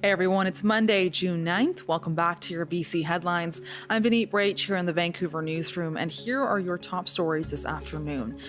Hey everyone, it's Monday, June 9th. Welcome back to your BC headlines. I'm Vineet Brach here in the Vancouver newsroom, and here are your top stories this afternoon.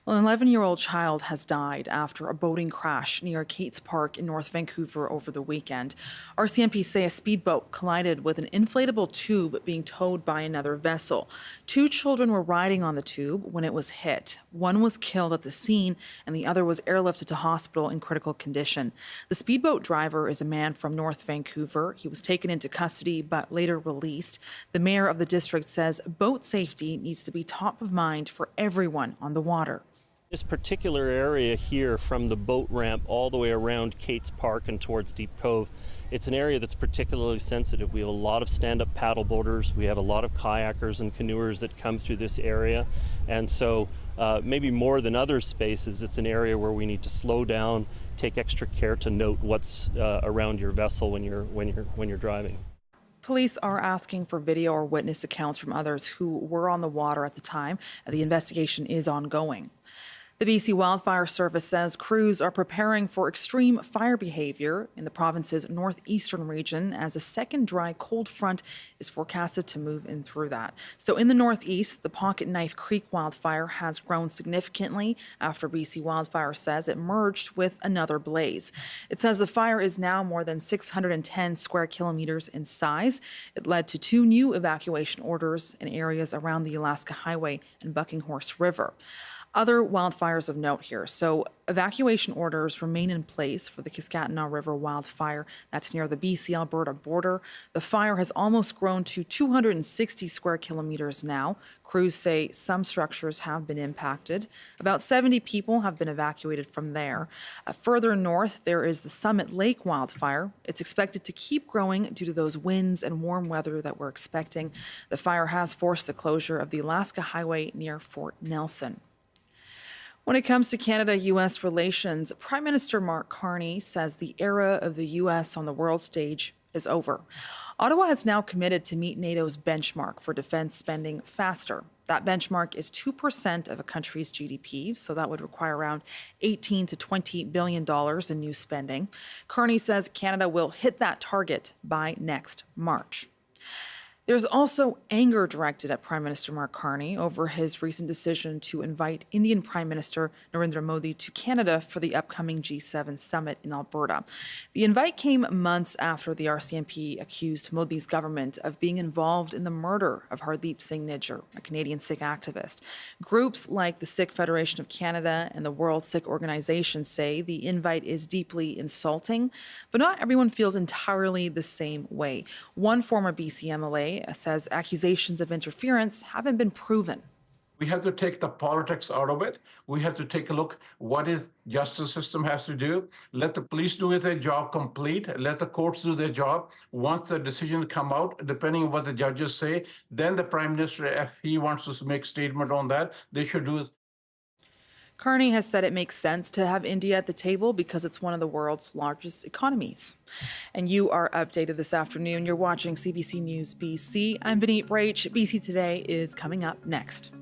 Well, an 11-year-old child has died after a boating crash near Kates Park in North Vancouver over the weekend. RCMP say a speedboat collided with an inflatable tube being towed by another vessel. 2 children were riding on the tube when it was hit. One was killed at the scene, and the other was airlifted to hospital in critical condition. The speedboat driver is a man from North Vancouver. He was taken into custody but later released. The mayor of the district says boat safety needs to be top of mind for everyone on the water. This particular area here, from the boat ramp all the way around Kates Park and towards Deep Cove, it's an area that's particularly sensitive. We have a lot of stand-up paddle boaters, we have a lot of kayakers and canoers that come through this area, and so maybe more than other spaces, it's an area where we need to slow down, take extra care to note what's around your vessel when you're driving. Police are asking for video or witness accounts from others who were on the water at the time. The investigation is ongoing. The BC Wildfire Service says crews are preparing for extreme fire behavior in the province's northeastern region as a second dry cold front is forecasted to move in through that. So in the northeast, the Pocket Knife Creek wildfire has grown significantly after BC Wildfire says it merged with another blaze. It says the fire is now more than 610 square kilometers in size. It led to 2 new evacuation orders in areas around the Alaska Highway and Bucking Horse River. Other wildfires of note here. So evacuation orders remain in place for the Kiskatinaw River wildfire. That's near the BC-Alberta border. The fire has almost grown to 260 square kilometers now. Crews say some structures have been impacted. About 70 people have been evacuated from there. Further north, there is the Summit Lake wildfire. It's expected to keep growing due to those winds and warm weather that we're expecting. The fire has forced the closure of the Alaska Highway near Fort Nelson. When it comes to Canada-U.S. relations, Prime Minister Mark Carney says the era of the U.S. on the world stage is over. Ottawa has now committed to meet NATO's benchmark for defense spending faster. That benchmark is 2% of a country's GDP, so that would require around $18 to $20 billion in new spending. Carney says Canada will hit that target by next March. There's also anger directed at Prime Minister Mark Carney over his recent decision to invite Indian Prime Minister Narendra Modi to Canada for the upcoming G7 summit in Alberta. The invite came months after the RCMP accused Modi's government of being involved in the murder of Hardeep Singh Nijjar, a Canadian Sikh activist. Groups like the Sikh Federation of Canada and the World Sikh Organization say the invite is deeply insulting, but not everyone feels entirely the same way. One former BC MLA says accusations of interference haven't been proven. We have to take the politics out of it. We have to take a look what is justice system has to do. Let the police do their job complete. Let the courts do their job. Once the decision come out, depending on what the judges say, then the Prime Minister, if he wants to make statement on that, they should do it. Carney has said it makes sense to have India at the table because it's one of the world's largest economies. And you are updated this afternoon. You're watching CBC News BC. I'm Vineet Brach. BC Today is coming up next.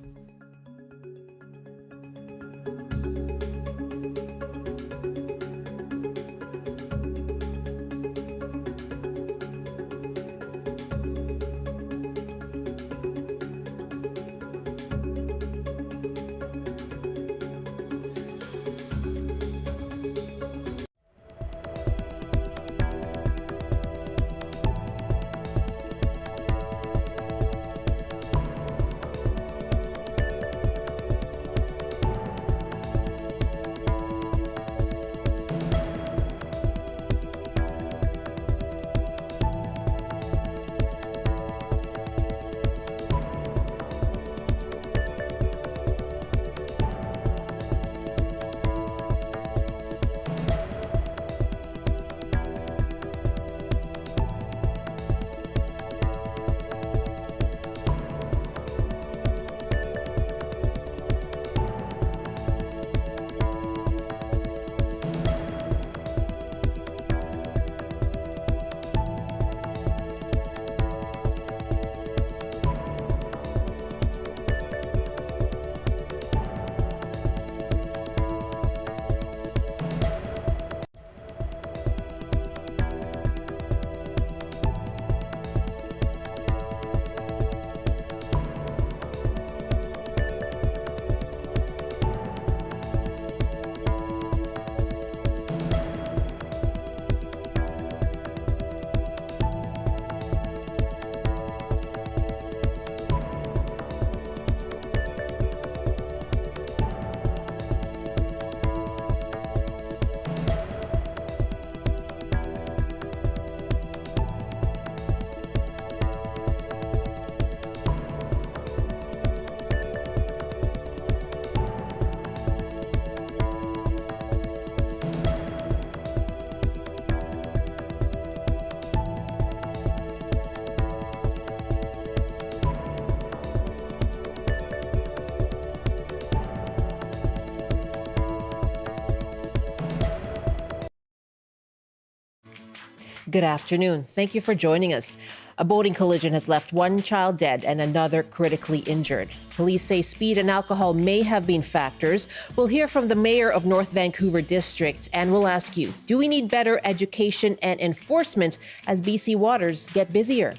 Good afternoon. Thank you for joining us. A boating collision has left one child dead and another critically injured. Police say speed and alcohol may have been factors. We'll hear from the mayor of North Vancouver District, and we'll ask you, do we need better education and enforcement as BC waters get busier?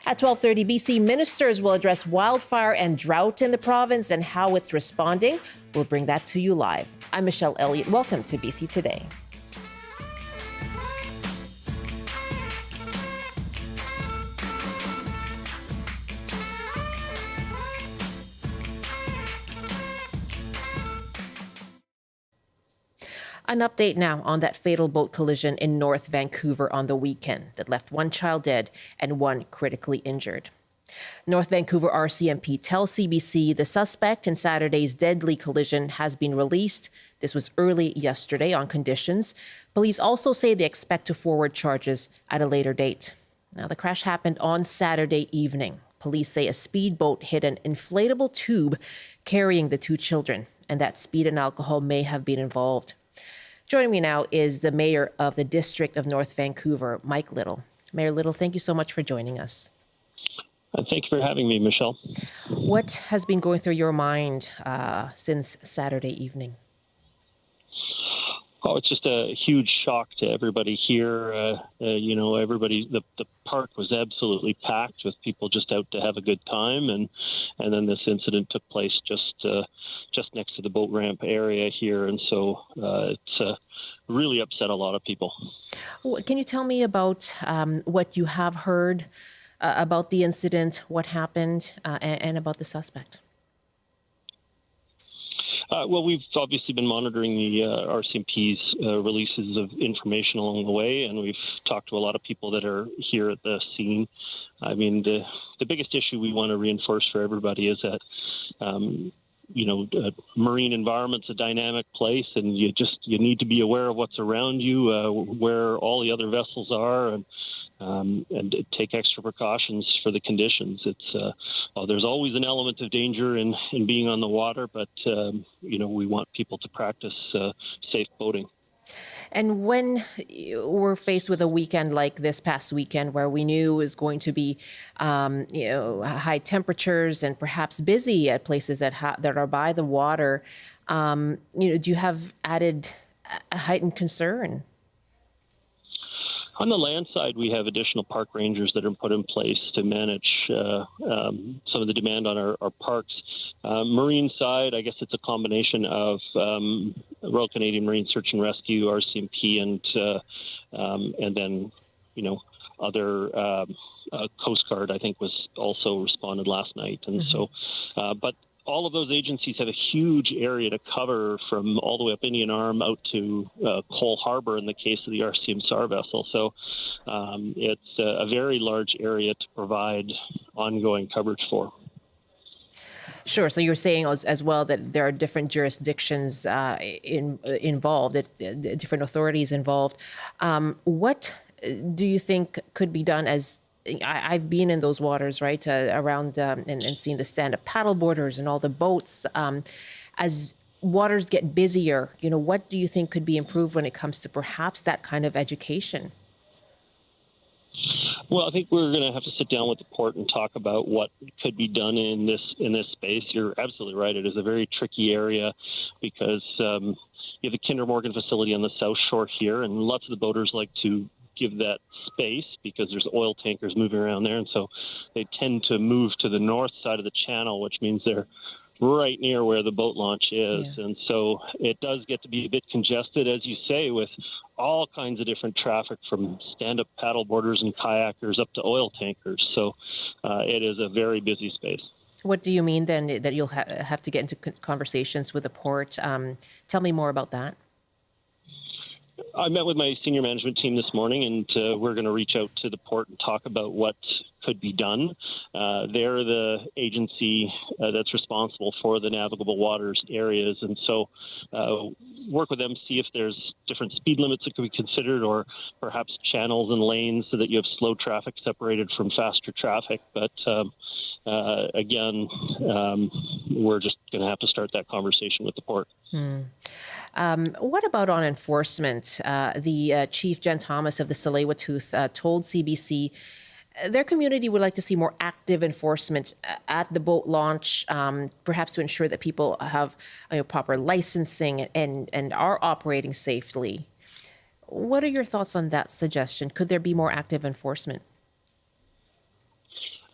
At 12:30, BC ministers will address wildfire and drought in the province and how it's responding. We'll bring that to you live. I'm Michelle Elliott. Welcome to BC Today. An update now on that fatal boat collision in North Vancouver on the weekend that left one child dead and one critically injured. North Vancouver RCMP tells CBC the suspect in Saturday's deadly collision has been released. This was early yesterday on conditions. Police also say they expect to forward charges at a later date. Now, the crash happened on Saturday evening. Police say a speedboat hit an inflatable tube carrying the two children, and that speed and alcohol may have been involved. Joining me now is the mayor of the District of North Vancouver, Mike Little. Mayor Little, thank you so much for joining us. Thank you for having me, Michelle. What has been going through your mind since Saturday evening? Oh, it's just a huge shock to everybody here. The park was absolutely packed with people just out to have a good time, and then this incident took place just next to the boat ramp area here, and so it's really upset a lot of people. Can you tell me about what you have heard about the incident, what happened, and about the suspect? Well, we've obviously been monitoring the RCMP's releases of information along the way, and we've talked to a lot of people that are here at the scene. I mean, the biggest issue we want to reinforce for everybody is that, marine environment's a dynamic place, and you need to be aware of what's around you, where all the other vessels are, and take extra precautions for the conditions. There's always an element of danger in being on the water, but we want people to practice safe boating. And when we're faced with a weekend like this past weekend, where we knew it was going to be, high temperatures and perhaps busy at places that are by the water, do you have added a heightened concern? On the land side, we have additional park rangers that are put in place to manage some of the demand on our parks. Marine side, I guess it's a combination of Royal Canadian Marine Search and Rescue, RCMP, and then, other Coast Guard, I think, was also responded last night. And so, but all of those agencies have a huge area to cover from all the way up Indian Arm out to Cole Harbour in the case of the RCM SAR vessel. So it's a very large area to provide ongoing coverage for. Sure. So you're saying as well that there are different jurisdictions involved, different authorities involved. What do you think could be done as I've been in those waters, right, around and seen the stand-up paddleboarders and all the boats. As waters get busier, what do you think could be improved when it comes to perhaps that kind of education? Well, I think we're going to have to sit down with the port and talk about what could be done in this space. You're absolutely right. It is a very tricky area because you have the Kinder Morgan facility on the south shore here, and lots of the boaters like to give that space because there's oil tankers moving around there, and so they tend to move to the north side of the channel, which means they're right near where the boat launch is. Yeah. And so it does get to be a bit congested, as you say, with all kinds of different traffic from stand-up paddleboarders and kayakers up to oil tankers. So it is a very busy space. What do you mean then that you'll have to get into conversations with the port? Tell me more about that. I met with my senior management team this morning, and we're going to reach out to the port and talk about what could be done. They're the agency that's responsible for the navigable waters areas, and so work with them, see if there's different speed limits that could be considered, or perhaps channels and lanes so that you have slow traffic separated from faster traffic. But again, we're just going to have to start that conversation with the port. What about on enforcement? The Chief Jen Thomas of the Tsleil-Waututh told CBC their community would like to see more active enforcement at the boat launch, perhaps to ensure that people have proper licensing and are operating safely. What are your thoughts on that suggestion? Could there be more active enforcement?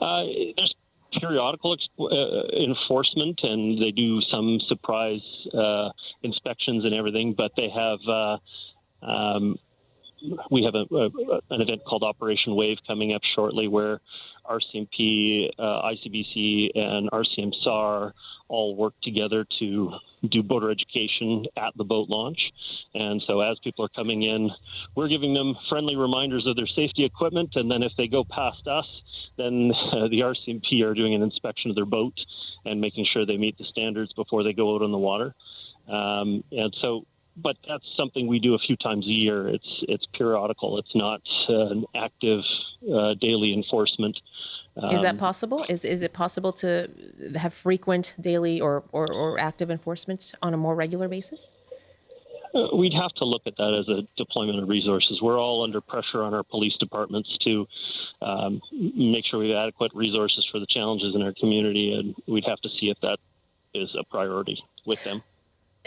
There's periodical enforcement, and they do some surprise inspections and everything, but they have we have an event called Operation Wave coming up shortly, where RCMP, ICBC, and RCM SAR all work together to do boater education at the boat launch. And so as people are coming in, we're giving them friendly reminders of their safety equipment. And then if they go past us, then the RCMP are doing an inspection of their boat and making sure they meet the standards before they go out on the water. But that's something we do a few times a year. It's periodical. It's not an active daily enforcement. Is that possible? Is it possible to have frequent daily or active enforcement on a more regular basis? We'd have to look at that as a deployment of resources. We're all under pressure on our police departments to make sure we have adequate resources for the challenges in our community, and we'd have to see if that is a priority with them.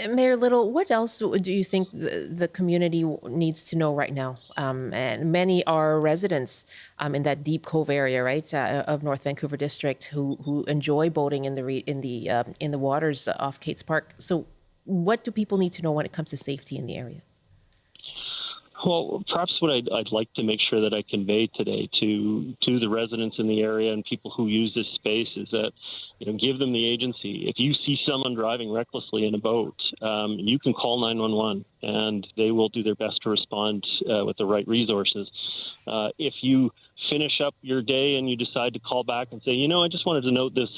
Mayor Little, what else do you think the community needs to know right now? And many are residents in that Deep Cove area, right, of North Vancouver District, who enjoy boating in the waters off Kates Park. So, what do people need to know when it comes to safety in the area? Well, perhaps what I'd like to make sure that I convey today to the residents in the area and people who use this space is that, give them the agency. If you see someone driving recklessly in a boat, you can call 911 and they will do their best to respond with the right resources. If you finish up your day and you decide to call back and say, I just wanted to note this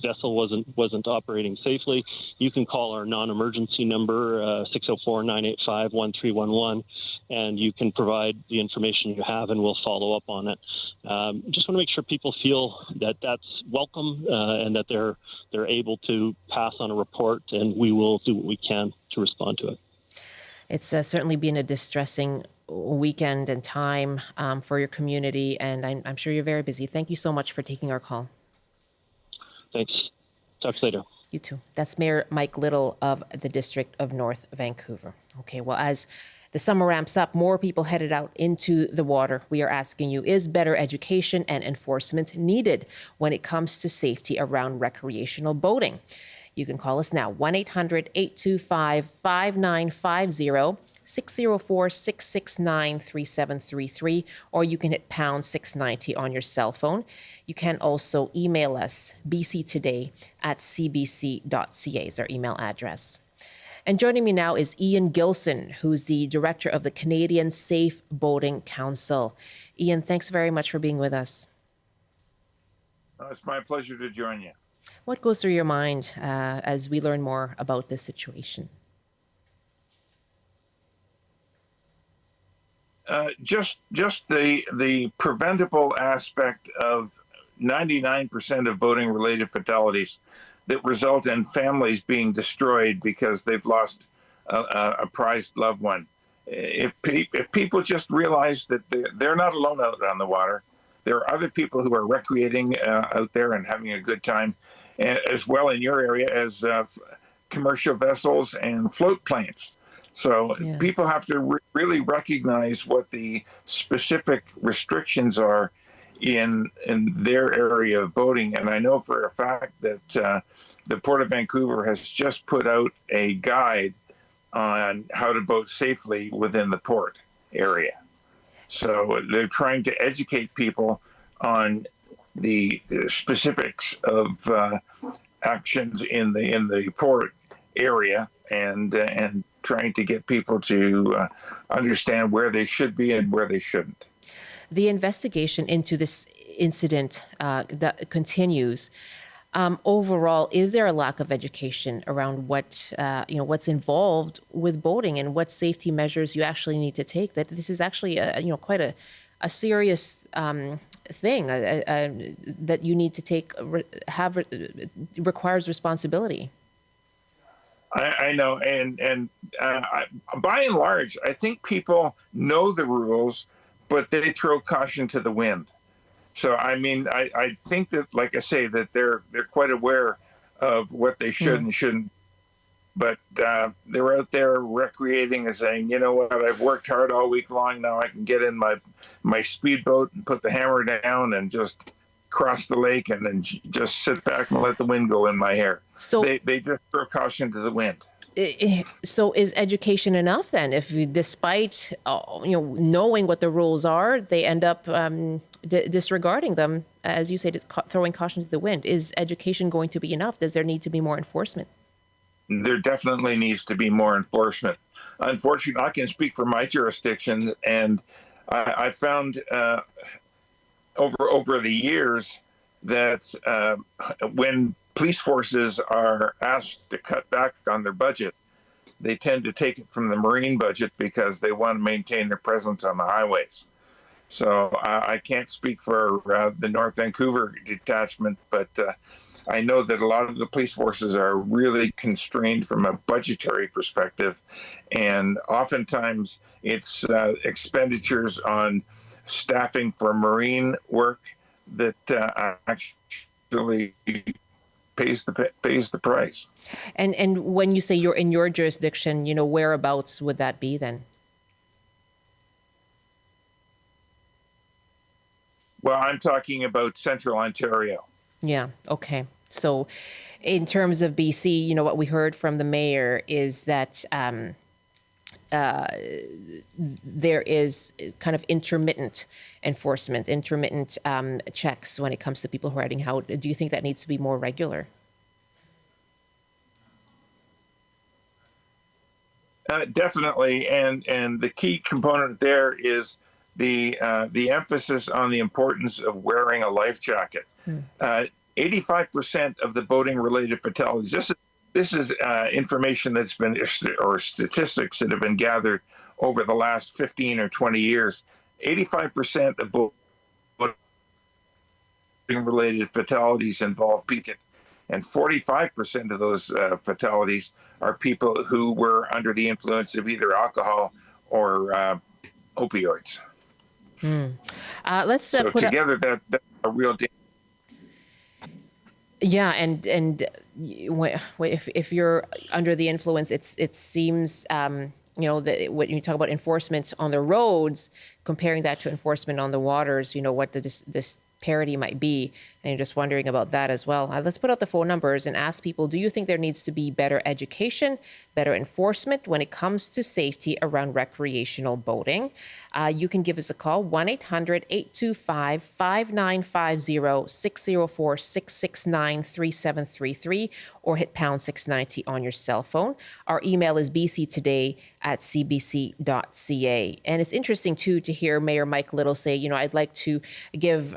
vessel wasn't operating safely, you can call our non-emergency number, 604-985-1311, and you can provide the information you have and we'll follow up on it. Just want to make sure people feel that that's welcome and that they're able to pass on a report, and we will do what we can to respond to it. It's certainly been a distressing weekend and time for your community, and I'm sure you're very busy. Thank you so much for taking our call. Thanks. Talk to you later. You too. That's Mayor Mike Little of the District of North Vancouver. Okay, well, as the summer ramps up, more people headed out into the water. We are asking you, is better education and enforcement needed when it comes to safety around recreational boating? You can call us now, 1-800-825-5950, 604-669-3733, or you can hit pound 690 on your cell phone. You can also email us, bctoday@cbc.ca is our email address. And joining me now is Ian Gilson, who's the director of the Canadian Safe Boating Council. Ian, thanks very much for being with us. It's my pleasure to join you. What goes through your mind as we learn more about this situation? Just the preventable aspect of 99% of boating-related fatalities that result in families being destroyed because they've lost a prized loved one. If people just realize that they're not alone out on the water, there are other people who are recreating out there and having a good time, as well in your area as commercial vessels and float planes. So people have to really recognize what the specific restrictions are in their area of boating. And I know for a fact that the Port of Vancouver has just put out a guide on how to boat safely within the port area. So they're trying to educate people on the specifics of actions in the port area and trying to get people to understand where they should be and where they shouldn't. The investigation into this incident that continues. Overall, is there a lack of education around what's involved with boating and what safety measures you actually need to take? That this is actually quite a a serious thing that you need to take requires responsibility. I know, and by and large, I think people know the rules, but they throw caution to the wind. So I mean, I think that, like I say, that they're quite aware of what they should and shouldn't. But they're out there recreating and saying, you know what, I've worked hard all week long. Now I can get in my speedboat and put the hammer down and just cross the lake and then just sit back and let the wind go in my hair. So they just throw caution to the wind. So is education enough then? If despite knowing what the rules are, they end up disregarding them, as you say, throwing caution to the wind. Is education going to be enough? Does there need to be more enforcement? There definitely needs to be more enforcement. Unfortunately, I can speak for my jurisdiction, and I found over the years that when police forces are asked to cut back on their budget, they tend to take it from the Marine budget because they want to maintain their presence on the highways. So I can't speak for the North Vancouver detachment, but I know that a lot of the police forces are really constrained from a budgetary perspective, and oftentimes it's expenditures on staffing for Marine work that actually pays the price. And when you say you're in your jurisdiction, whereabouts would that be then? Well, I'm talking about Central Ontario. Yeah. Okay. So in terms of BC, what we heard from the mayor is that there is kind of intermittent enforcement, intermittent checks when it comes to people who are heading out. Do you think that needs to be more regular? Definitely. And the key component there is the emphasis on the importance of wearing a life jacket. 85% of the boating-related fatalities. This is information that's been, or statistics that have been gathered over the last 15 or 20 years. 85% of boating-related fatalities involve people, and 45% of those fatalities are people who were under the influence of either alcohol or opioids. Let's so put together that's a real danger. Yeah, and if you're under the influence, it seems that when you talk about enforcement on the roads, comparing that to enforcement on the waters, what the disparity might be, and you're just wondering about that as well. Let's put out the phone numbers and ask people: do you think there needs to be better education, better enforcement when it comes to safety around recreational boating? You can give us a call, 1-800-825-5950, 604-669-3733, or hit pound 690 on your cell phone. Our email is bctoday@cbc.ca. And it's interesting, too, to hear Mayor Mike Little say, I'd like to give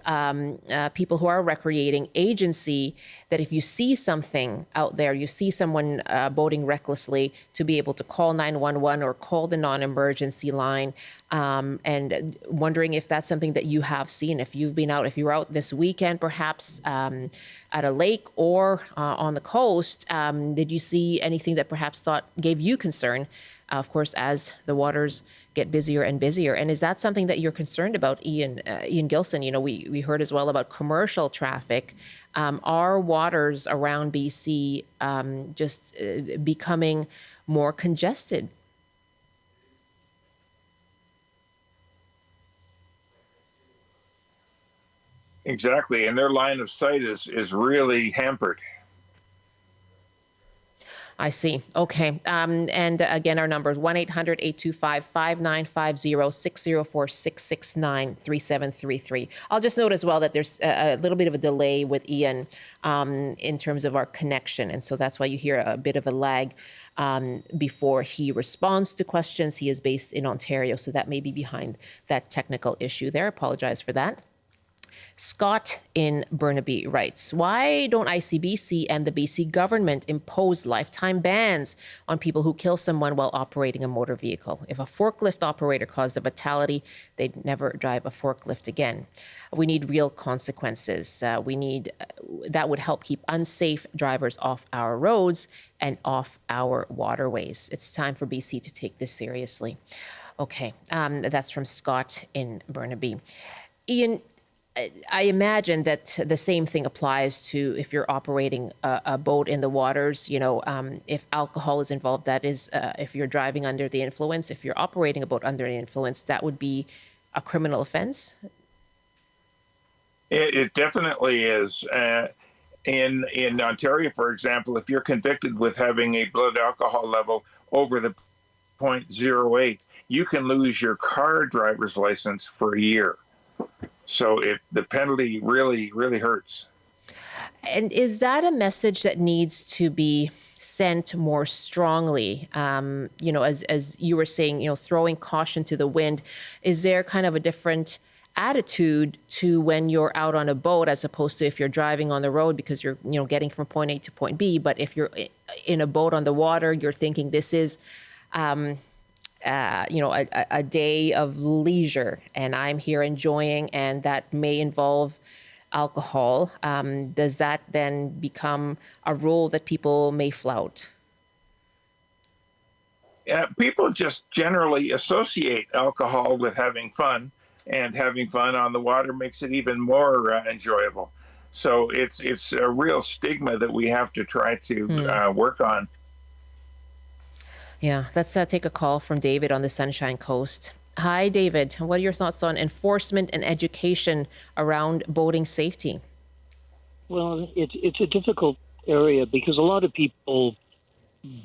people who are recreating agency, that if you see something out there, you see someone boating recklessly, to be able to call 911 or call the non-emergency line, and wondering if that's something that you have seen. If you've been out, if you were out this weekend, perhaps at a lake or on the coast, did you see anything that perhaps gave you concern? Of course, as the waters get busier and busier. And is that something that you're concerned about, Ian Gilson? We heard as well about commercial traffic. Are waters around BC just becoming more congested? Exactly. And their line of sight is really hampered. I see. Okay. And again, our number is 1-800-825-5950, 604-669-3733. I'll just note as well that there's a little bit of a delay with Ian in terms of our connection. And so that's why you hear a bit of a lag before he responds to questions. He is based in Ontario, so that may be behind that technical issue there. Apologize for that. Scott in Burnaby writes, why don't ICBC and the BC government impose lifetime bans on people who kill someone while operating a motor vehicle? If a forklift operator caused a fatality, they'd never drive a forklift again. We need real consequences. That would help keep unsafe drivers off our roads and off our waterways. It's time for BC to take this seriously. Okay, that's from Scott in Burnaby. Ian, I imagine that the same thing applies to if you're operating a boat in the waters. If alcohol is involved, that is, if you're driving under the influence, if you're operating a boat under the influence, that would be a criminal offense? It definitely is. In Ontario, for example, if you're convicted with having a blood alcohol level over the 0.08, you can lose your car driver's license for a year. So the penalty really, really hurts. And is that a message that needs to be sent more strongly? As you were saying, throwing caution to the wind. Is there kind of a different attitude to when you're out on a boat as opposed to if you're driving on the road because you're, getting from point A to point B? But if you're in a boat on the water, you're thinking this is a day of leisure and I'm here enjoying, and that may involve alcohol. Does that then become a rule that people may flout? Yeah, people just generally associate alcohol with having fun, and having fun on the water makes it even more enjoyable. So it's a real stigma that we have to try to work on. Yeah, let's take a call from David on the Sunshine Coast. Hi, David. What are your thoughts on enforcement and education around boating safety? Well, it's a difficult area because a lot of people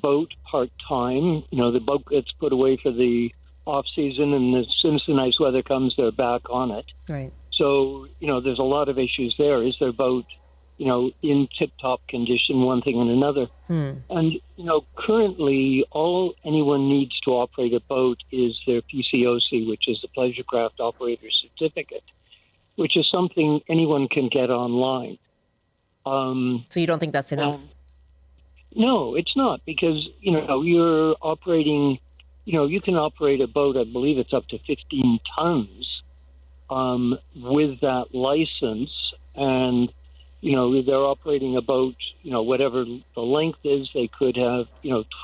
boat part-time. The boat gets put away for the off-season, and as soon as the nice weather comes, they're back on it. Right. So, there's a lot of issues there. Is their boat, in tip-top condition, one thing and another? And, currently, all anyone needs to operate a boat is their PCOC, which is the Pleasure Craft Operator Certificate, which is something anyone can get online. So you don't think that's enough? No, it's not, because, you're operating, you can operate a boat, I believe it's up to 15 tons with that license, and, they're operating a boat, whatever the length is, they could have,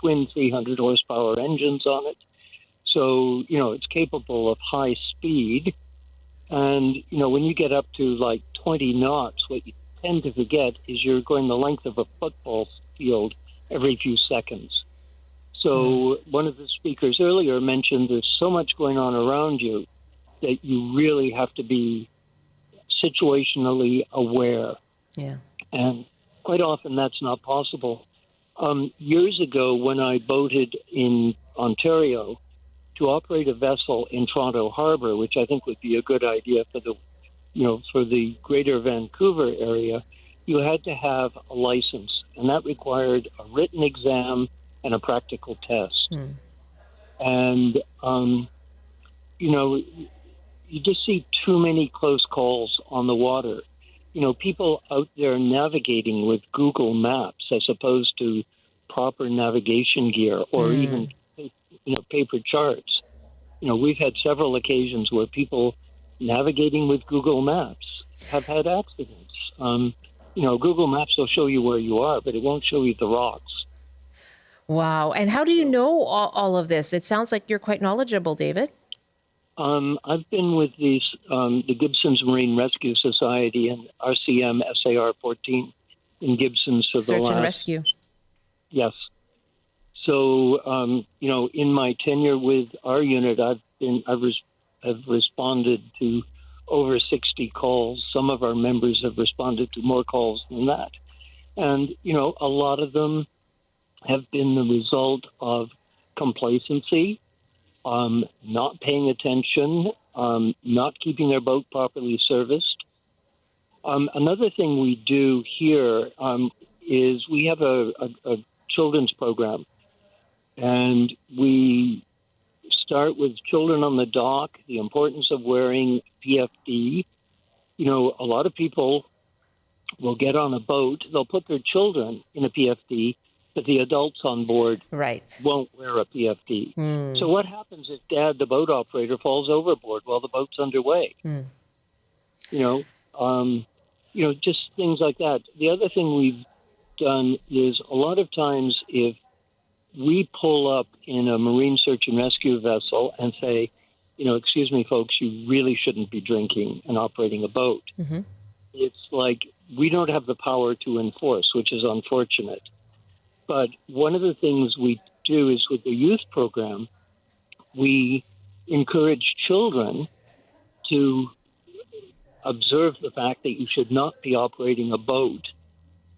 twin 300 horsepower engines on it. So, it's capable of high speed. And, when you get up to like 20 knots, what you tend to forget is you're going the length of a football field every few seconds. So one of the speakers earlier mentioned there's so much going on around you that you really have to be situationally aware. Yeah. And quite often that's not possible. Years ago, when I boated in Ontario, to operate a vessel in Toronto Harbor, which I think would be a good idea for the greater Vancouver area, you had to have a license, and that required a written exam and a practical test. And, you just see too many close calls on the water. People out there navigating with Google Maps as opposed to proper navigation gear or even, paper charts. We've had several occasions where people navigating with Google Maps have had accidents. Google Maps will show you where you are, but it won't show you the rocks. Wow. And how do you know all of this? It sounds like you're quite knowledgeable, David. I've been with the Gibson's Marine Rescue Society and RCM SAR 14 in Gibson's for the last... Search and rescue. Yes. So, in my tenure with our unit, I've responded to over 60 calls. Some of our members have responded to more calls than that. And, a lot of them have been the result of complacency, not paying attention, not keeping their boat properly serviced. Another thing we do here is we have a children's program, and we start with children on the dock, the importance of wearing PFD, A lot of people will get on a boat, they'll put their children in a PFD, but the adults on board Right. won't wear a PFD. So what happens if Dad, the boat operator, falls overboard while the boat's underway? Just things like that. The other thing we've done is a lot of times if we pull up in a marine search and rescue vessel and say, excuse me, folks, you really shouldn't be drinking and operating a boat. It's like we don't have the power to enforce, which is unfortunate. But one of the things we do is with the youth program, we encourage children to observe the fact that you should not be operating a boat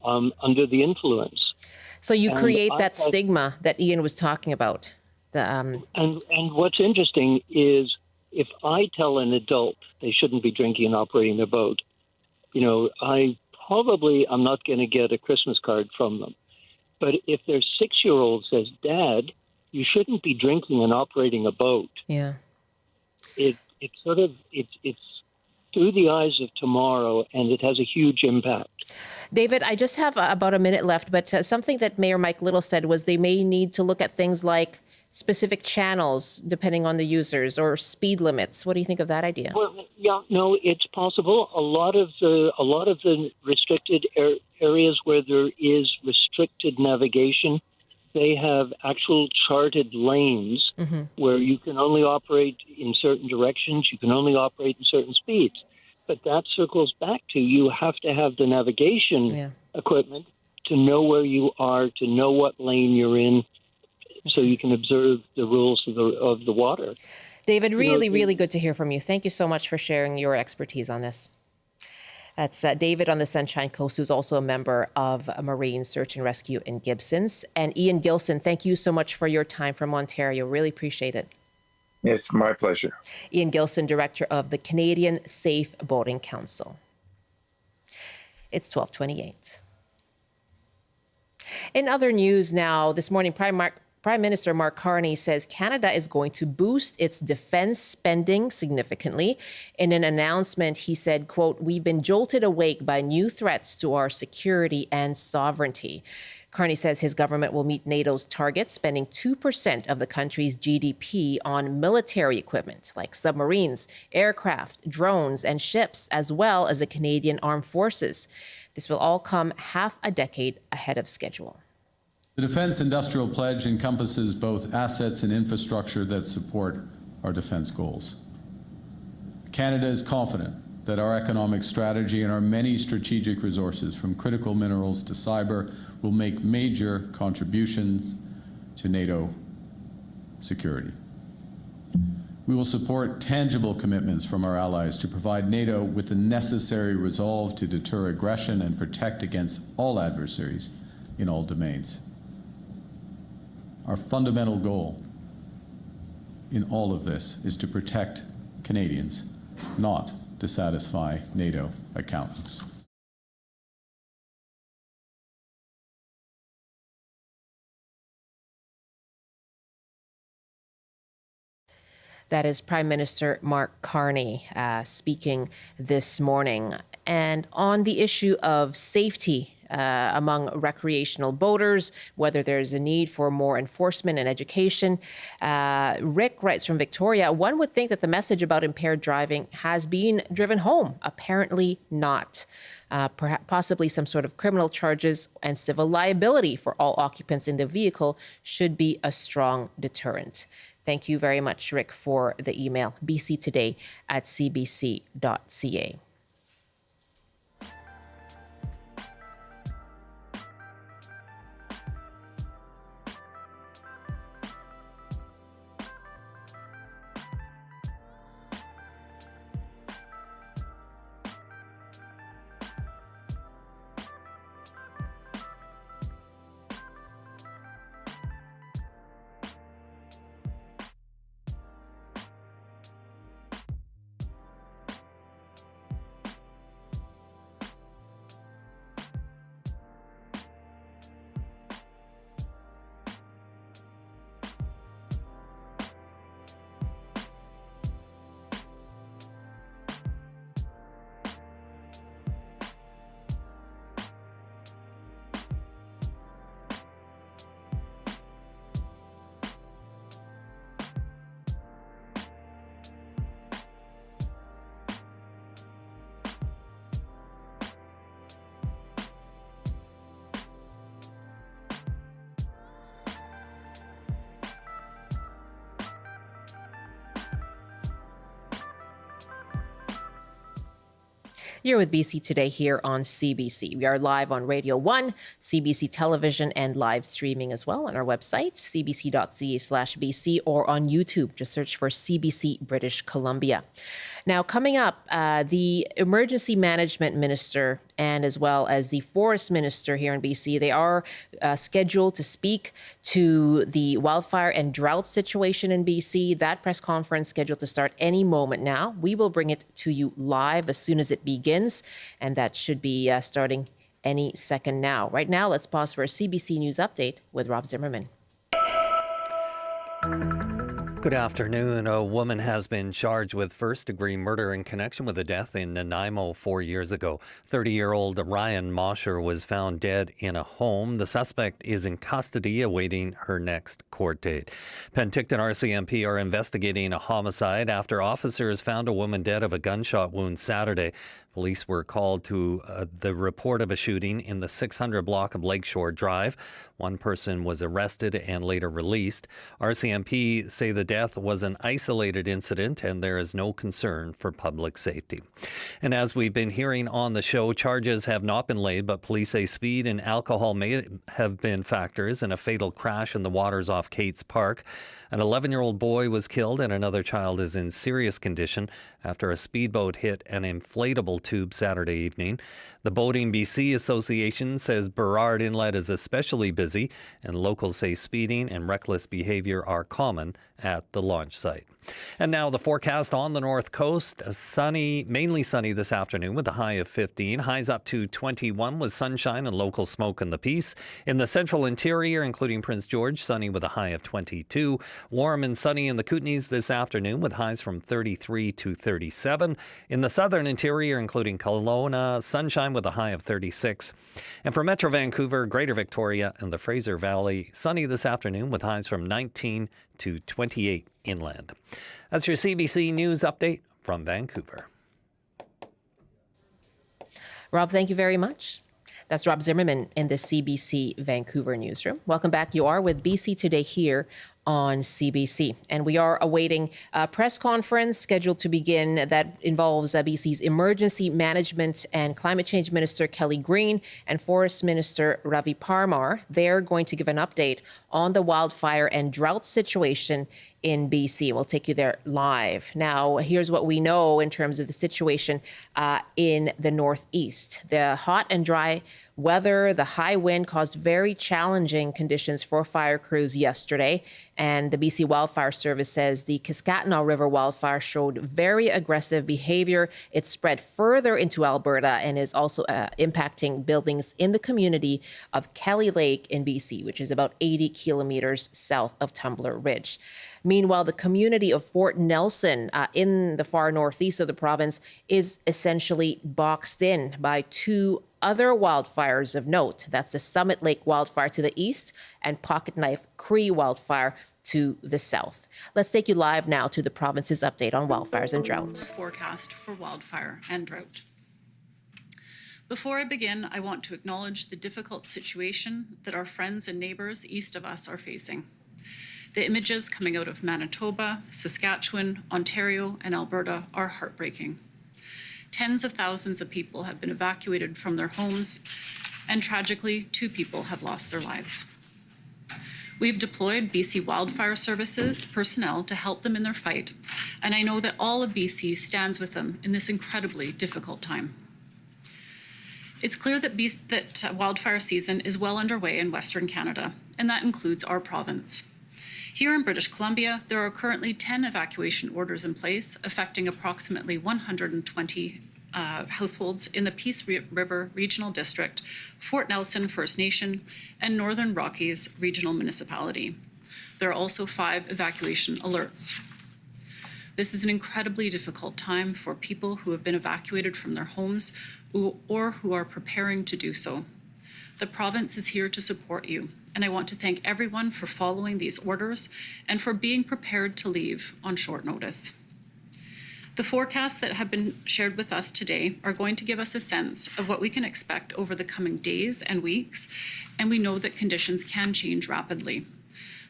under the influence. So you create that stigma that Ian was talking about. And what's interesting is if I tell an adult they shouldn't be drinking and operating their boat, I'm not going to get a Christmas card from them. But if their 6-year-old says, Dad, you shouldn't be drinking and operating a boat. Yeah. It's through the eyes of tomorrow, and it has a huge impact. David, I just have about a minute left, but something that Mayor Mike Little said was they may need to look at things like specific channels, depending on the users, or speed limits. What do you think of that idea? Well, yeah, no, it's possible. A lot of the restricted areas where there is restricted navigation, they have actual charted lanes where you can only operate in certain directions, you can only operate in certain speeds. But that circles back to you have to have the navigation equipment to know where you are, to know what lane you're in, so you can observe the rules of the water. David, really good to hear from you. Thank you so much for sharing your expertise on this. That's David on the Sunshine Coast, who's also a member of Marine Search and Rescue in Gibson's. And Ian Gilson, thank you so much for your time from Ontario. Really appreciate it. It's my pleasure. Ian Gilson, Director of the Canadian Safe Boating Council. It's 12:28. In other news now, this morning, Prime Minister Mark Carney says Canada is going to boost its defense spending significantly. In an announcement, he said, quote, "We've been jolted awake by new threats to our security and sovereignty." Carney says his government will meet NATO's target, spending 2% of the country's GDP on military equipment like submarines, aircraft, drones, and ships, as well as the Canadian Armed Forces. This will all come half a decade ahead of schedule. The Defence Industrial Pledge encompasses both assets and infrastructure that support our defence goals. Canada is confident that our economic strategy and our many strategic resources, from critical minerals to cyber, will make major contributions to NATO security. We will support tangible commitments from our allies to provide NATO with the necessary resolve to deter aggression and protect against all adversaries in all domains. Our fundamental goal in all of this is to protect Canadians, not to satisfy NATO accountants. That is Prime Minister Mark Carney speaking this morning. And on the issue of safety among recreational boaters, whether there's a need for more enforcement and education, Rick writes from Victoria, one would think that the message about impaired driving has been driven home. Apparently not. Possibly some sort of criminal charges and civil liability for all occupants in the vehicle should be a strong deterrent. Thank you very much, Rick, for the email. bctoday@cbc.ca. You're with BC Today here on CBC. We are live on Radio 1, CBC Television, and live streaming as well on our website, cbc.ca/BC, or on YouTube. Just search for CBC British Columbia. Now, coming up, the Emergency Management Minister and as well as the Forest Minister here in BC, they are scheduled to speak to the wildfire and drought situation in BC. That press conference scheduled to start any moment now. We will bring it to you live as soon as it begins, and that should be starting any second now. Right now, let's pause for a CBC News update with Rob Zimmerman. Good afternoon. A woman has been charged with first-degree murder in connection with a death in Nanaimo 4 years ago. 30-year-old Ryan Mosher was found dead in a home. The suspect is in custody awaiting her next court date. Penticton RCMP are investigating a homicide after officers found a woman dead of a gunshot wound Saturday. Police were called to the report of a shooting in the 600 block of Lakeshore Drive. One person was arrested and later released. RCMP say the death was an isolated incident and there is no concern for public safety. And as we've been hearing on the show, charges have not been laid, but police say speed and alcohol may have been factors in a fatal crash in the waters off Kate's Park. An 11-year-old boy was killed and another child is in serious condition after a speedboat hit an inflatable tube Saturday evening. The Boating BC Association says Burrard Inlet is especially busy, and locals say speeding and reckless behavior are common at the launch site. And now the forecast on the north coast. Sunny, mainly sunny this afternoon with a high of 15. Highs up to 21 with sunshine and local smoke in the Peace. In the central interior, including Prince George, sunny with a high of 22. Warm and sunny in the Kootenays this afternoon with highs from 33 to 37. In the southern interior, including Kelowna, sunshine with a high of 36. And for Metro Vancouver, Greater Victoria, and the Fraser Valley, sunny this afternoon with highs from 19 to 28 inland. That's your CBC News update from Vancouver. Rob, thank you very much. That's Rob Zimmerman in the CBC Vancouver newsroom. Welcome back. You are with BC Today here on CBC. And we are awaiting a press conference scheduled to begin that involves BC's Emergency Management and Climate Change Minister Kelly Greene and Forest Minister Ravi Parmar. They're going to give an update on the wildfire and drought situation in BC. We'll take you there live. Now, here's what we know in terms of the situation in the Northeast. The hot and dry weather, the high wind caused very challenging conditions for fire crews yesterday. And the BC Wildfire Service says the Kiskatinaw River wildfire showed very aggressive behavior. It spread further into Alberta and is also impacting buildings in the community of Kelly Lake in BC, which is about 80 kilometers south of Tumbler Ridge. Meanwhile, the community of Fort Nelson in the far northeast of the province is essentially boxed in by two other wildfires of note. That's the Summit Lake wildfire to the east and Pocket Knife Cree wildfire to the south. Let's take you live now to the province's update on wildfires and drought. Forecast for wildfire and drought. Before I begin, I want to acknowledge the difficult situation that our friends and neighbors east of us are facing. The images coming out of Manitoba, Saskatchewan, Ontario, and Alberta are heartbreaking. Tens of thousands of people have been evacuated from their homes, and tragically, 2 people have lost their lives. We've deployed BC Wildfire Services personnel to help them in their fight, and I know that all of BC stands with them in this incredibly difficult time. It's clear that wildfire season is well underway in Western Canada, and that includes our province. Here in British Columbia, there are currently 10 evacuation orders in place, affecting approximately 120 households in the Peace River Regional District, Fort Nelson First Nation, and Northern Rockies Regional Municipality. There are also 5 evacuation alerts. This is an incredibly difficult time for people who have been evacuated from their homes or who are preparing to do so. The province is here to support you, and I want to thank everyone for following these orders and for being prepared to leave on short notice. The forecasts that have been shared with us today are going to give us a sense of what we can expect over the coming days and weeks, and we know that conditions can change rapidly.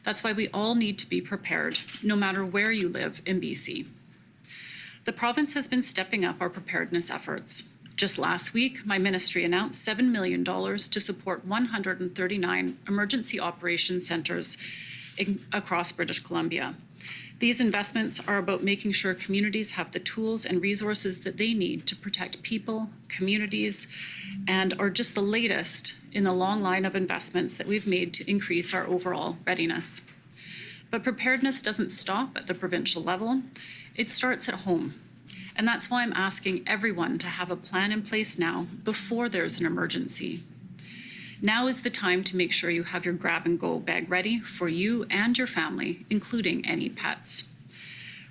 That's why we all need to be prepared, no matter where you live in BC. The province has been stepping up our preparedness efforts. Just last week, my ministry announced $7 million to support 139 emergency operation centers across British Columbia. These investments are about making sure communities have the tools and resources that they need to protect people, communities, and are just the latest in the long line of investments that we've made to increase our overall readiness. But preparedness doesn't stop at the provincial level. It starts at home. And that's why I'm asking everyone to have a plan in place now before there's an emergency. Now is the time to make sure you have your grab-and-go bag ready for you and your family, including any pets.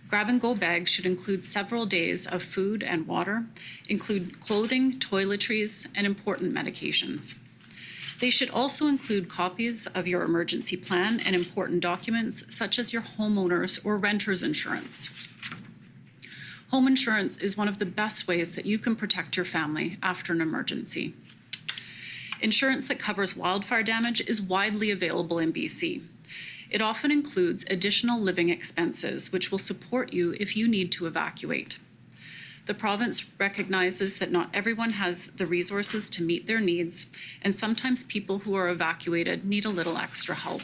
Grab-and-go bags should include several days of food and water, include clothing, toiletries, and important medications. They should also include copies of your emergency plan and important documents, such as your homeowner's or renter's insurance. Home insurance is one of the best ways that you can protect your family after an emergency. Insurance that covers wildfire damage is widely available in BC. It often includes additional living expenses, which will support you if you need to evacuate. The province recognizes that not everyone has the resources to meet their needs, and sometimes people who are evacuated need a little extra help.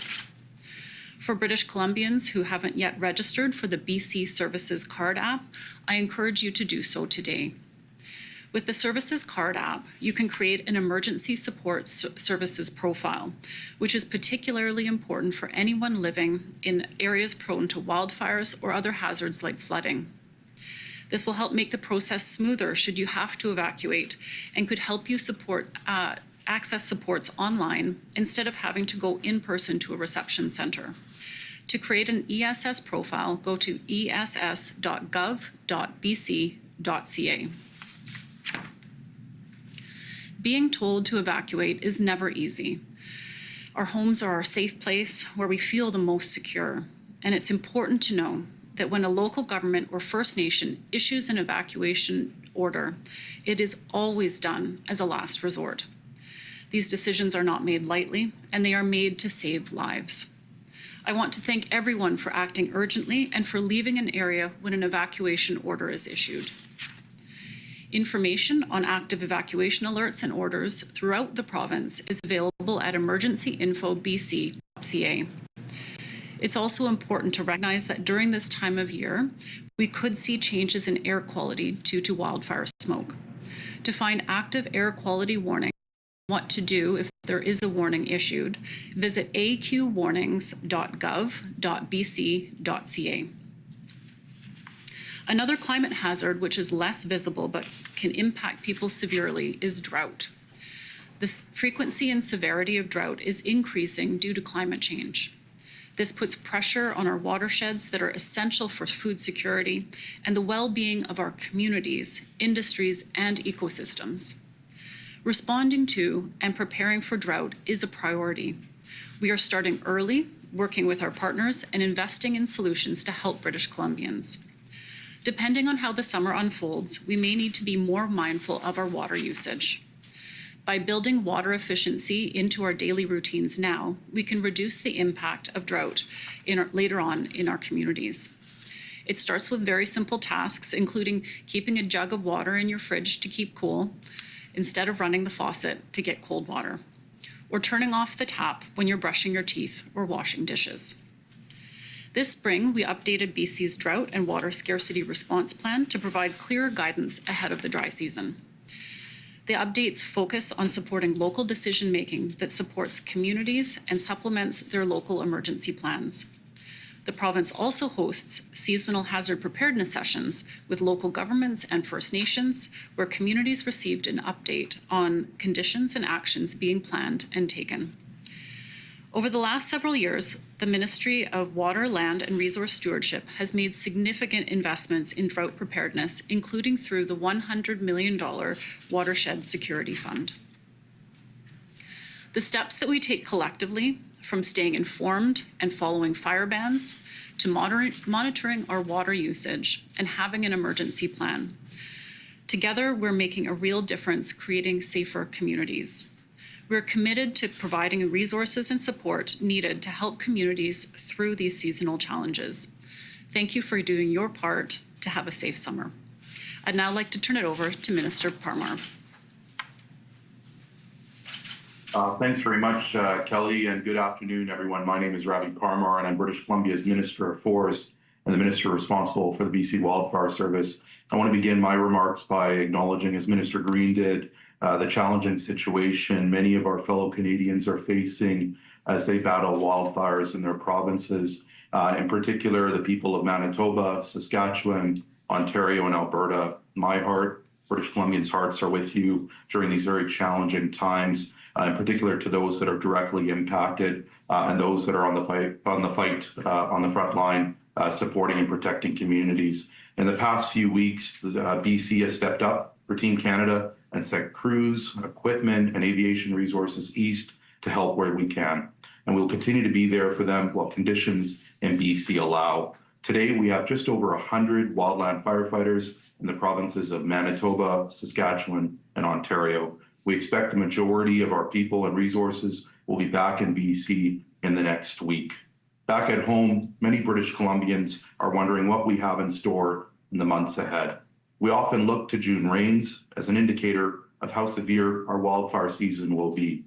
For British Columbians who haven't yet registered for the BC Services Card app, I encourage you to do so today. With the Services Card app, you can create an emergency support services profile, which is particularly important for anyone living in areas prone to wildfires or other hazards like flooding. This will help make the process smoother should you have to evacuate and could help you access supports online instead of having to go in person to a reception center. To create an ESS profile, go to ess.gov.bc.ca. Being told to evacuate is never easy. Our homes are our safe place where we feel the most secure, and it's important to know that when a local government or First Nation issues an evacuation order, it is always done as a last resort. These decisions are not made lightly, and they are made to save lives. I want to thank everyone for acting urgently and for leaving an area when an evacuation order is issued. Information on active evacuation alerts and orders throughout the province is available at emergencyinfobc.ca. It's also important to recognize that during this time of year, we could see changes in air quality due to wildfire smoke. To find active air quality warnings, what to do if there is a warning issued, visit aqwarnings.gov.bc.ca. Another climate hazard which is less visible but can impact people severely is drought. The frequency and severity of drought is increasing due to climate change. This puts pressure on our watersheds that are essential for food security and the well-being of our communities, industries, and ecosystems. Responding to and preparing for drought is a priority. We are starting early, working with our partners and investing in solutions to help British Columbians. Depending on how the summer unfolds, we may need to be more mindful of our water usage. By building water efficiency into our daily routines now, we can reduce the impact of drought later on in our communities. It starts with very simple tasks, including keeping a jug of water in your fridge to keep cool, instead of running the faucet to get cold water, or turning off the tap when you're brushing your teeth or washing dishes. This spring, we updated BC's drought and water scarcity response plan to provide clearer guidance ahead of the dry season. The updates focus on supporting local decision-making that supports communities and supplements their local emergency plans. The province also hosts seasonal hazard preparedness sessions with local governments and First Nations, where communities received an update on conditions and actions being planned and taken. Over the last several years, the Ministry of Water, Land and Resource Stewardship has made significant investments in drought preparedness, including through the $100 million Watershed Security Fund. The steps that we take collectively, from staying informed and following fire bans, to monitoring our water usage and having an emergency plan. Together, we're making a real difference creating safer communities. We're committed to providing resources and support needed to help communities through these seasonal challenges. Thank you for doing your part to have a safe summer. I'd now like to turn it over to Minister Parmar. Thanks very much, Kelly, and good afternoon, everyone. My name is Ravi Parmar, and I'm British Columbia's Minister of Forest and the Minister responsible for the BC Wildfire Service. I want to begin my remarks by acknowledging, as Minister Greene did, the challenging situation many of our fellow Canadians are facing as they battle wildfires in their provinces. In particular, the people of Manitoba, Saskatchewan, Ontario, and Alberta. My heart, British Columbians' hearts are with you during these very challenging times. In particular to those that are directly impacted and those that are on the front line, supporting and protecting communities. In the past few weeks, BC has stepped up for Team Canada and sent crews, equipment, and aviation resources east to help where we can. And we'll continue to be there for them while conditions in BC allow. Today, we have just over 100 wildland firefighters in the provinces of Manitoba, Saskatchewan, and Ontario. We expect the majority of our people and resources will be back in BC in the next week. Back at home, many British Columbians are wondering what we have in store in the months ahead. We often look to June rains as an indicator of how severe our wildfire season will be.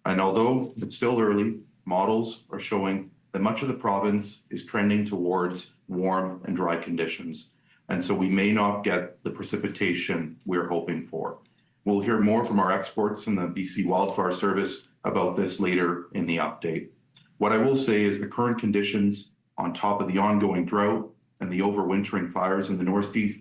And although it's still early, models are showing that much of the province is trending towards warm and dry conditions. And so we may not get the precipitation we're hoping for. We'll hear more from our experts in the BC Wildfire Service about this later in the update. What I will say is the current conditions on top of the ongoing drought and the overwintering fires in the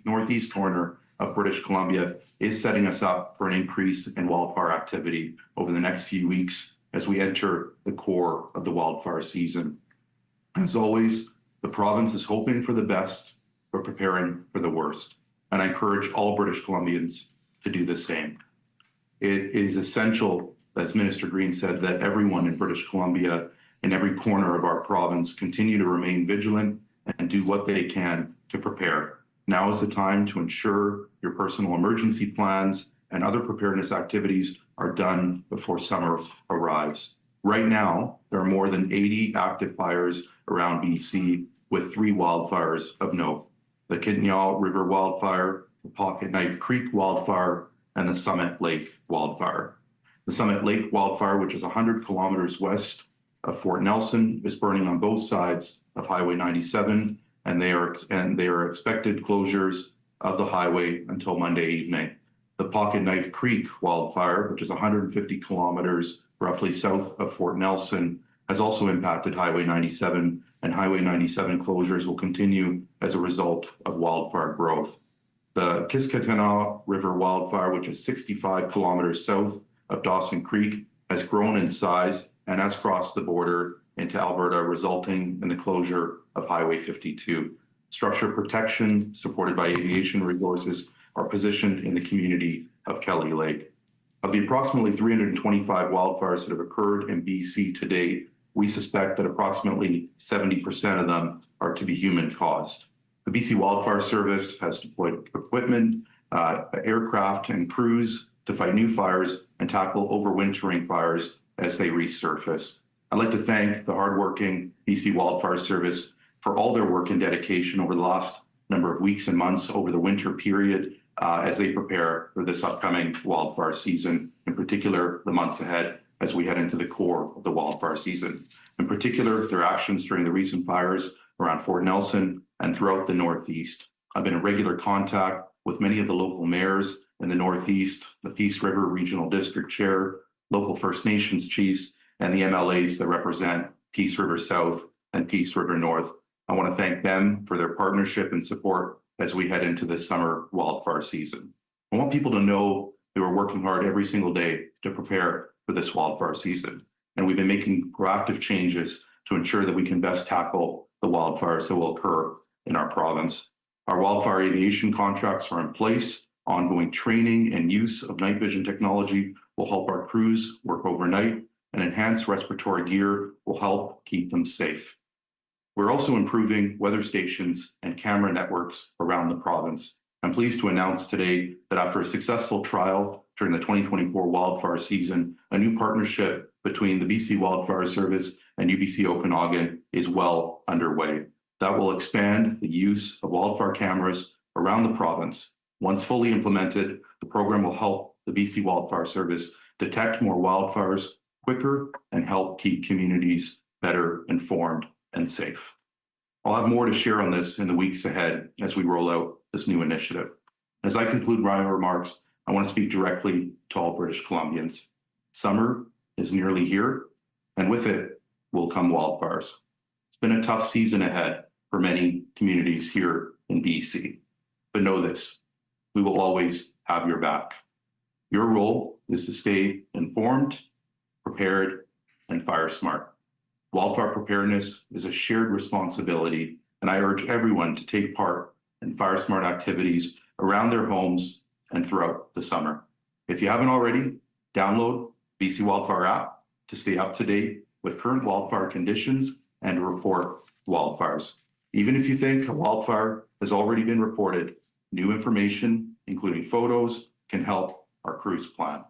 northeast corner of British Columbia is setting us up for an increase in wildfire activity over the next few weeks as we enter the core of the wildfire season. As always, the province is hoping for the best, but preparing for the worst. And I encourage all British Columbians to do the same. It is essential, as Minister Greene said, that everyone in British Columbia, in every corner of our province, continue to remain vigilant and do what they can to prepare. Now is the time to ensure your personal emergency plans and other preparedness activities are done before summer arrives. Right now, there are more than 80 active fires around BC, with 3 wildfires of note: the Kittinyall River Wildfire, the Pocket Knife Creek Wildfire, and the Summit Lake Wildfire. The Summit Lake Wildfire, which is 100 kilometers west of Fort Nelson, is burning on both sides of Highway 97, and they are expected closures of the highway until Monday evening. The Pocket Knife Creek Wildfire, which is 150 kilometers roughly south of Fort Nelson, has also impacted Highway 97, and Highway 97 closures will continue as a result of wildfire growth. The Kiskatinaw River Wildfire, which is 65 kilometers south of Dawson Creek, has grown in size and has crossed the border into Alberta, resulting in the closure of Highway 52. Structure protection, supported by aviation resources, are positioned in the community of Kelly Lake. Of the approximately 325 wildfires that have occurred in BC to date, we suspect that approximately 70% of them are to be human caused. The BC Wildfire Service has deployed equipment, aircraft, and crews to fight new fires and tackle overwintering fires as they resurface. I'd like to thank the hardworking BC Wildfire Service for all their work and dedication over the last number of weeks and months over the winter period as they prepare for this upcoming wildfire season, in particular the months ahead as we head into the core of the wildfire season. In particular, their actions during the recent fires around Fort Nelson and throughout the Northeast. I've been in regular contact with many of the local mayors in the Northeast, the Peace River Regional District Chair, local First Nations chiefs, and the MLAs that represent Peace River South and Peace River North. I want to thank them for their partnership and support as we head into the summer wildfire season. I want people to know that we're working hard every single day to prepare for this wildfire season. And we've been making proactive changes to ensure that we can best tackle the wildfires that will occur in our province. Our wildfire aviation contracts are in place. Ongoing training and use of night vision technology will help our crews work overnight, and enhanced respiratory gear will help keep them safe. We're also improving weather stations and camera networks around the province. I'm pleased to announce today that after a successful trial during the 2024 wildfire season, a new partnership between the BC Wildfire Service and UBC Okanagan is well underway. That will expand the use of wildfire cameras around the province. Once fully implemented, the program will help the BC Wildfire Service detect more wildfires quicker and help keep communities better informed and safe. I'll have more to share on this in the weeks ahead as we roll out this new initiative. As I conclude my remarks, I want to speak directly to all British Columbians. Summer is nearly here, and with it will come wildfires. It's been a tough season ahead for many communities here in BC. But know this, we will always have your back. Your role is to stay informed, prepared, and fire smart. Wildfire preparedness is a shared responsibility, and I urge everyone to take part in fire smart activities around their homes and throughout the summer. If you haven't already, download BC Wildfire app to stay up to date with current wildfire conditions and to report wildfires. Even if you think a wildfire has already been reported, new information, including photos, can help our crews plan.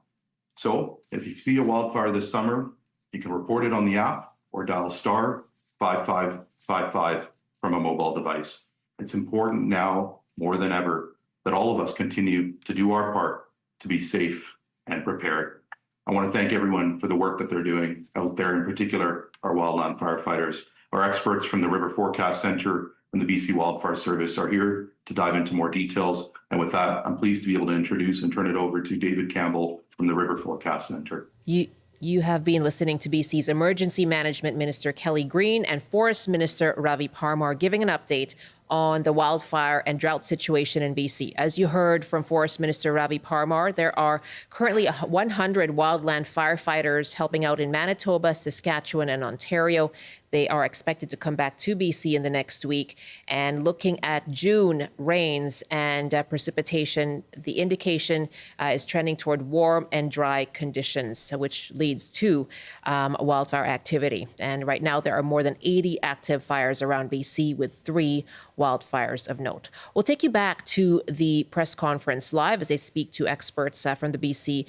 So if you see a wildfire this summer, you can report it on the app or dial *5555 from a mobile device. It's important now more than ever that all of us continue to do our part to be safe and prepared. I want to thank everyone for the work that they're doing out there, in particular our wildland firefighters. Our experts from the River Forecast Centre and the BC Wildfire Service are here to dive into more details. And with that, I'm pleased to be able to introduce and turn it over to David Campbell from the River Forecast Centre. You have been listening to BC's Emergency Management Minister Kelly Greene and Forest Minister Ravi Parmar giving an update on the wildfire and drought situation in BC. As you heard from Forest Minister Ravi Parmar, there are currently 100 wildland firefighters helping out in Manitoba, Saskatchewan, and Ontario. They are expected to come back to BC in the next week. And looking at June rains and precipitation, the indication is trending toward warm and dry conditions, which leads to wildfire activity. And right now, there are more than 80 active fires around BC with 3 wildfires of note. We'll take you back to the press conference live as they speak to experts from the BC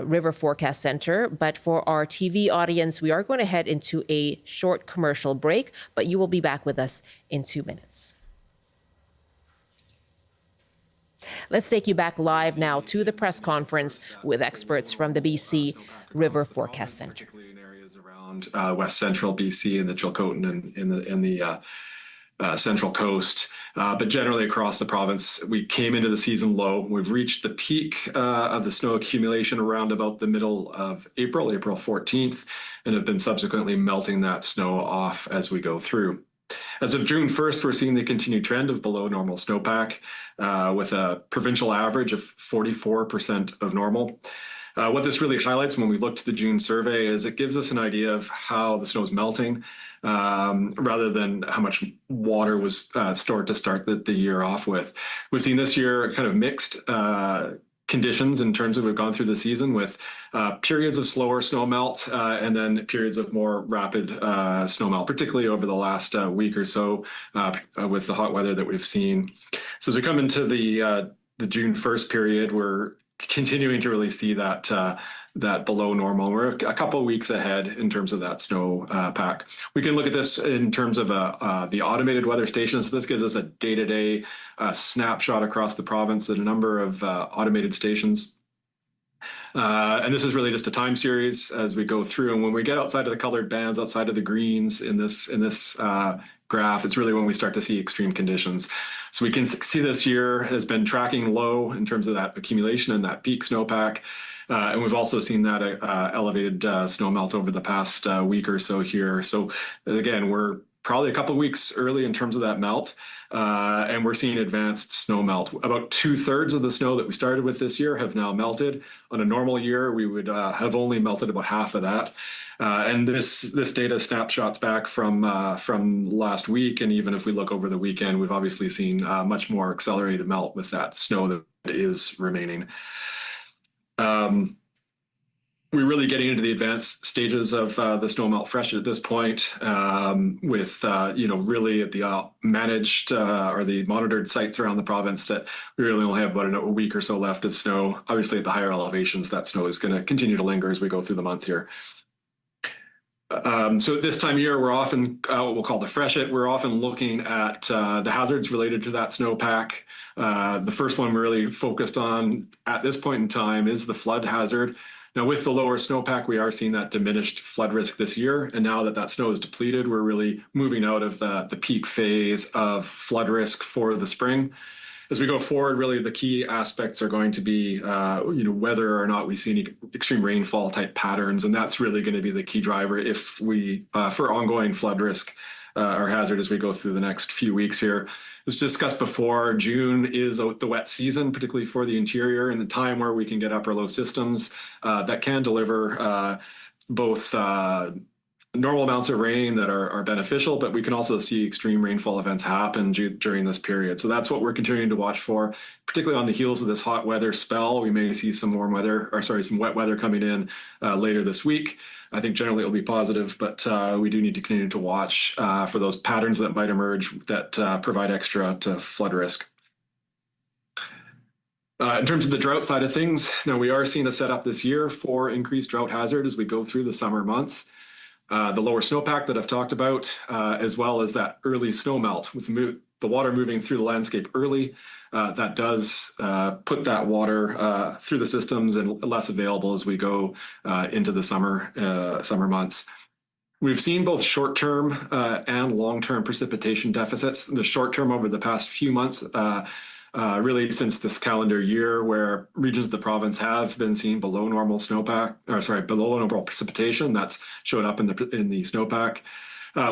River Forecast Centre. But for our TV audience, we are going to head into a short commercial break, but you will be back with us in 2 minutes. Let's take you back live now to the press conference with experts from the BC River Forecast Centre. Particularly in areas around west central BC and the Chilcotin and in the Central Coast, but generally across the province, we came into the season low. We've reached the peak of the snow accumulation around about the middle of April 14th, and have been subsequently melting that snow off as we go through. As of June 1st, we're seeing the continued trend of below normal snowpack with a provincial average of 44% of normal. What this really highlights when we look to the June survey is it gives us an idea of how the snow is melting rather than how much water was stored to start the year off with. We've seen this year kind of mixed conditions in terms of we've gone through the season with periods of slower snow melt and then periods of more rapid snow melt, particularly over the last week or so with the hot weather that we've seen. So as we come into the June 1st period, we're continuing to really see that that below normal. We're a couple of weeks ahead in terms of that snow pack. We can look at this in terms of the automated weather stations. So this gives us a day-to-day snapshot across the province at a number of automated stations. And this is really just a time series as we go through. And when we get outside of the colored bands, outside of the greens in this graph, it's really when we start to see extreme conditions. So we can see this year has been tracking low in terms of that accumulation and that peak snowpack. And we've also seen that elevated snow melt over the past week or so here. So again, we're probably a couple of weeks early in terms of that melt. And we're seeing advanced snow melt. About 2/3 of the snow that we started with this year have now melted. On a normal year, we would have only melted about half of that. And this data snapshots back from last week. And even if we look over the weekend, we've obviously seen much more accelerated melt with that snow that is remaining. We're really getting into the advanced stages of the snow melt fresh at this point with, really at the managed or the monitored sites around the province that we really only have about a week or so left of snow. Obviously, at the higher elevations, that snow is going to continue to linger as we go through the month here. So this time of year, we're often what we'll call the freshet. We're often looking at the hazards related to that snowpack. The first one we're really focused on at this point in time is the flood hazard. Now, with the lower snowpack, we are seeing that diminished flood risk this year. And now that that snow is depleted, we're really moving out of the peak phase of flood risk for the spring. As we go forward, really the key aspects are going to be, whether or not we see any extreme rainfall type patterns, and that's really going to be the key driver if we for ongoing flood risk or hazard as we go through the next few weeks here. As discussed before, June is the wet season, particularly for the interior, and the time where we can get upper low systems that can deliver both normal amounts of rain that are beneficial, but we can also see extreme rainfall events happen during this period. So that's what we're continuing to watch for, particularly on the heels of this hot weather spell. We may see some some wet weather coming in later this week. I think generally it'll be positive, but we do need to continue to watch for those patterns that might emerge that provide extra to flood risk. In terms of the drought side of things, now we are seeing a setup this year for increased drought hazard as we go through the summer months. The lower snowpack that I've talked about, as well as that early snow melt with the water moving through the landscape early, that does put that water through the systems and less available as we go into the summer months. We've seen both short-term and long-term precipitation deficits. The short-term over the past few months, really since this calendar year, where regions of the province have been seeing below normal below normal precipitation that's showed up in the snowpack.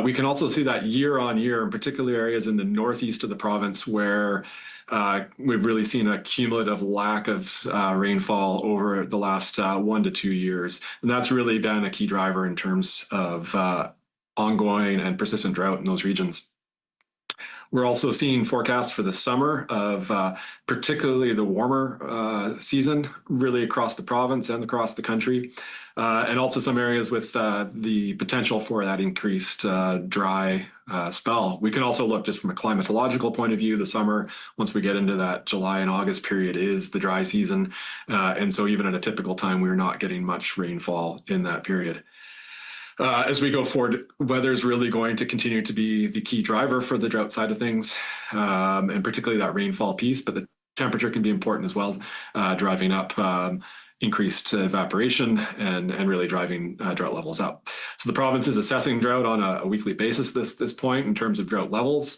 We can also see that year on year, in particular areas in the northeast of the province where we've really seen a cumulative lack of rainfall over the last 1 to 2 years. And that's really been a key driver in terms of ongoing and persistent drought in those regions. We're also seeing forecasts for the summer of particularly the warmer season, really across the province and across the country, and also some areas with the potential for that increased dry spell. We can also look just from a climatological point of view. The summer, once we get into that July and August period, is the dry season. And so even at a typical time, we're not getting much rainfall in that period. As we go forward, weather is really going to continue to be the key driver for the drought side of things, and particularly that rainfall piece, but the temperature can be important as well, driving up increased evaporation and really driving drought levels up. So the province is assessing drought on a weekly basis this point in terms of drought levels.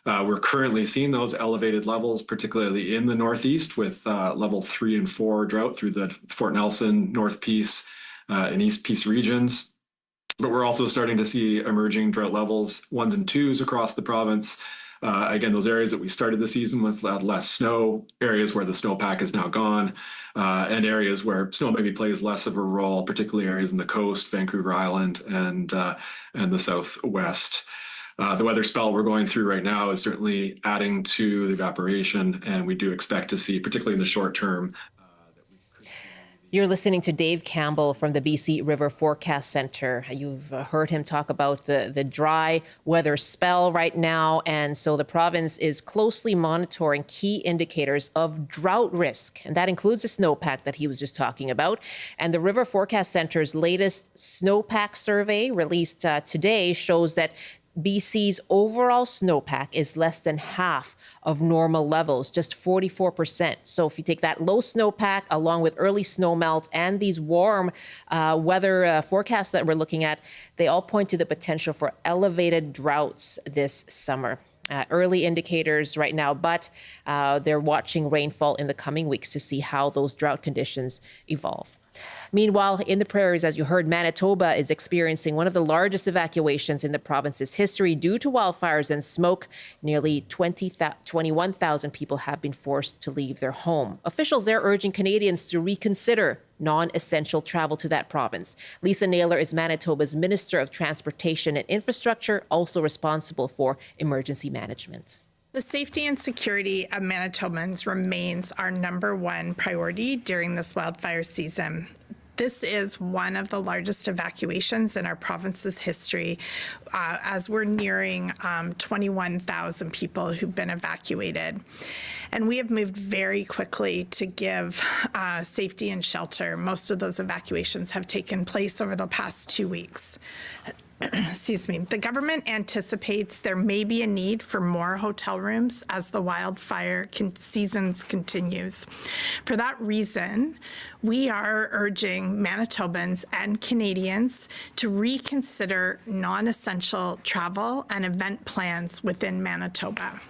We're currently seeing those elevated levels, particularly in the northeast with level 3 and 4 drought through the Fort Nelson, North Peace, and East Peace regions. But we're also starting to see emerging drought levels 1s and 2s across the province. Again, those areas that we started the season with less snow, areas where the snowpack is now gone, and areas where snow maybe plays less of a role, particularly areas in the coast, Vancouver Island, and the southwest. The weather spell we're going through right now is certainly adding to the evaporation, and we do expect to see, particularly in the short term, You're listening to Dave Campbell from the BC River Forecast Centre. You've heard him talk about the dry weather spell right now. And so the province is closely monitoring key indicators of drought risk. And that includes the snowpack that he was just talking about. And the River Forecast Centre's latest snowpack survey released today shows that BC's overall snowpack is less than half of normal levels, just 44%. So if you take that low snowpack along with early snowmelt and these warm weather forecasts that we're looking at, they all point to the potential for elevated droughts this summer. Early indicators right now, but they're watching rainfall in the coming weeks to see how those drought conditions evolve. Meanwhile, in the prairies, as you heard, Manitoba is experiencing one of the largest evacuations in the province's history due to wildfires and smoke. Nearly 21,000 people have been forced to leave their home. Officials there urging Canadians to reconsider non-essential travel to that province. Lisa Naylor is Manitoba's Minister of Transportation and Infrastructure, also responsible for emergency management. The safety and security of Manitobans remains our #1 priority during this wildfire season. This is one of the largest evacuations in our province's history, as we're nearing 21,000 people who've been evacuated. And we have moved very quickly to give safety and shelter. Most of those evacuations have taken place over the past 2 weeks. Excuse me. The government anticipates there may be a need for more hotel rooms as the wildfire season continues. For that reason, we are urging Manitobans and Canadians to reconsider non-essential travel and event plans within Manitoba.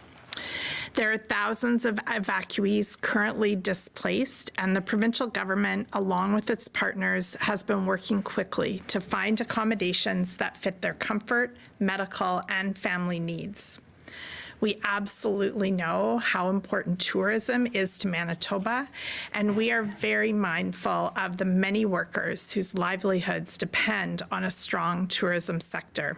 There are thousands of evacuees currently displaced, and the provincial government, along with its partners, has been working quickly to find accommodations that fit their comfort, medical, and family needs. We absolutely know how important tourism is to Manitoba, and we are very mindful of the many workers whose livelihoods depend on a strong tourism sector.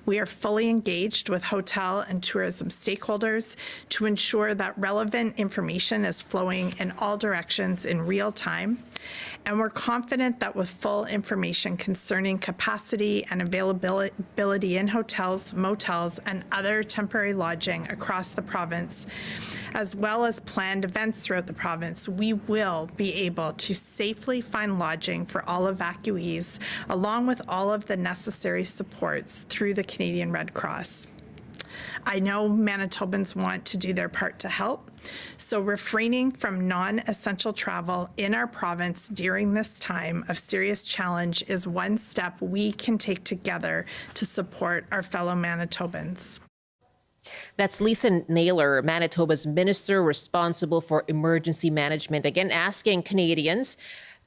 We are fully engaged with hotel and tourism stakeholders to ensure that relevant information is flowing in all directions in real time. And we're confident that with full information concerning capacity and availability in hotels, motels, and other temporary lodging across the province, as well as planned events throughout the province, we will be able to safely find lodging for all evacuees, along with all of the necessary supports through the Canadian Red Cross. I know Manitobans want to do their part to help, so refraining from non-essential travel in our province during this time of serious challenge is one step we can take together to support our fellow Manitobans. That's Lisa Naylor, Manitoba's minister responsible for emergency management, again asking Canadians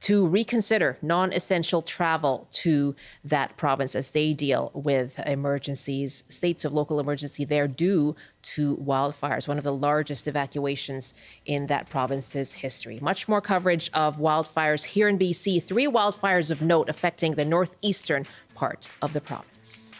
to reconsider non-essential travel to that province as they deal with emergencies, states of local emergency there due to wildfires, one of the largest evacuations in that province's history. Much more coverage of wildfires here in BC. 3 wildfires of note affecting the northeastern part of the province.